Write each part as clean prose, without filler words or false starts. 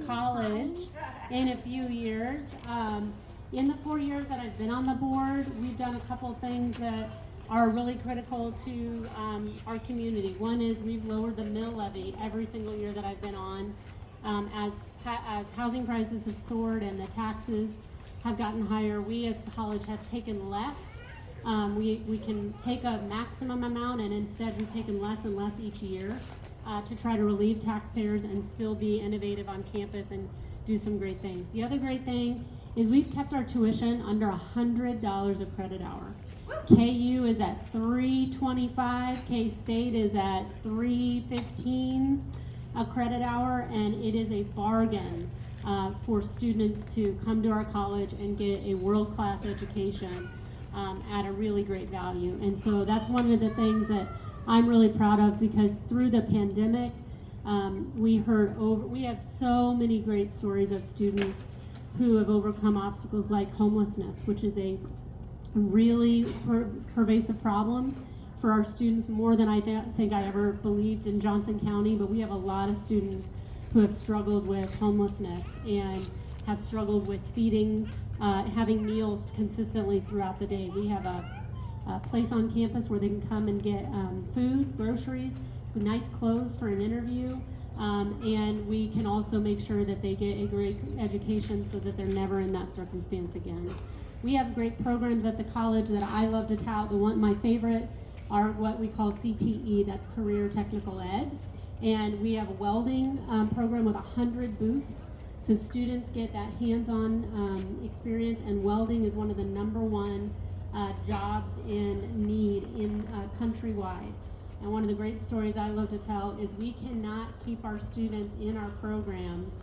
college in a few years. In the 4 years that I've been on the board, we've done a couple of things that are really critical to our community. One is we've lowered the mill levy every single year that I've been on. As housing prices have soared and the taxes have gotten higher, we at the college have taken less. We can take a maximum amount, and instead we've taken less and less each year to try to relieve taxpayers and still be innovative on campus and do some great things. The other great thing is we've kept our tuition under $100 a credit hour. KU is at $325, K-State is at $315 a credit hour, and it is a bargain for students to come to our college and get a world-class education at a really great value. And so that's one of the things that I'm really proud of, because through the pandemic, we have so many great stories of students who have overcome obstacles like homelessness, which is a really pervasive problem for our students, more than I think I ever believed in Johnson County. But we have a lot of students who have struggled with homelessness and have struggled with feeding, having meals consistently throughout the day. We have a place on campus where they can come and get food, groceries, nice clothes for an interview, and we can also make sure that they get a great education so that they're never in that circumstance again. We have great programs at the college that I love to tout. My favorite are what we call CTE, that's Career Technical Ed. And we have a welding program with 100 booths. So students get that hands-on experience, and welding is one of the #1 jobs in need in countrywide. And one of the great stories I love to tell is we cannot keep our students in our programs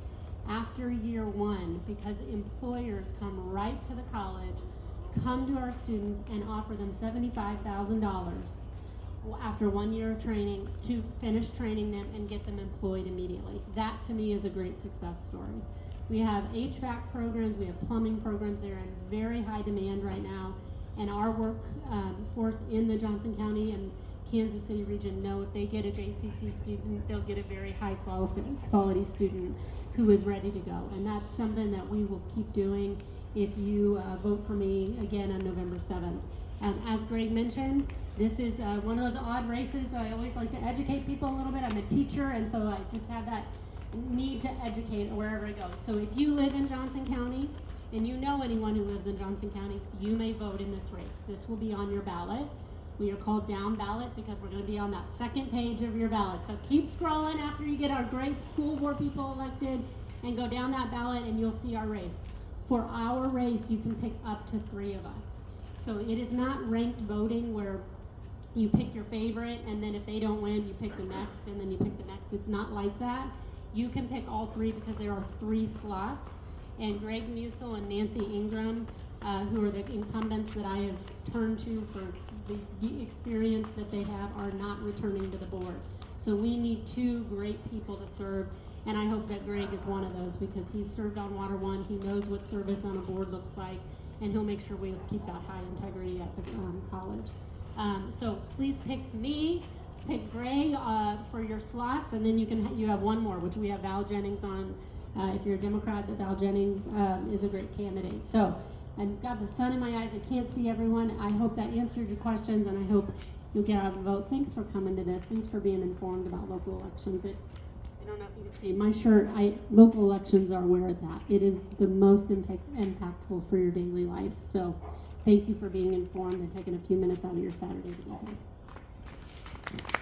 after year 1 because employers come right to the college, come to our students, and offer them $75,000 after 1 year of training to finish training them and get them employed immediately. That to me is a great success story. We have HVAC programs, we have plumbing programs. They're in very high demand right now, and our workforce in the Johnson County and Kansas City region know if they get a JCC student, they'll get a very high quality student who is ready to go. And that's something that we will keep doing if you vote for me again on November 7th. As Greg mentioned, this is one of those odd races, so I always like to educate people a little bit. I'm a teacher, and so I just have that need to educate wherever I go. So if you live in Johnson County, and you know anyone who lives in Johnson County, you may vote in this race. This will be on your ballot. We are called down ballot because we're going to be on that second page of your ballot. So keep scrolling after you get our great school board people elected and go down that ballot, and you'll see our race. For our race, you can pick up to 3 of us. So it is not ranked voting where you pick your favorite, and then if they don't win, you pick the next, and then you pick the next. It's not like that. You can pick all 3 because there are 3 slots. And Greg Musil and Nancy Ingram, who are the incumbents that I have turned to for the experience that they have, are not returning to the board. So we need 2 great people to serve, and I hope that Greg is one of those because he's served on Water One. He knows what service on a board looks like, and he'll make sure we keep that high integrity at the college. So please pick me, pick Greg for your slots, and then you have one more, which we have Val Jennings on. If you're a Democrat, Val Jennings is a great candidate. So I've got the sun in my eyes. I can't see everyone. I hope that answered your questions, and I hope you'll get out and vote. Thanks for coming to this. Thanks for being informed about local elections. I don't know if you can see my shirt. Local elections are where it's at. It is the most impactful for your daily life. So thank you for being informed and taking a few minutes out of your Saturday to be here.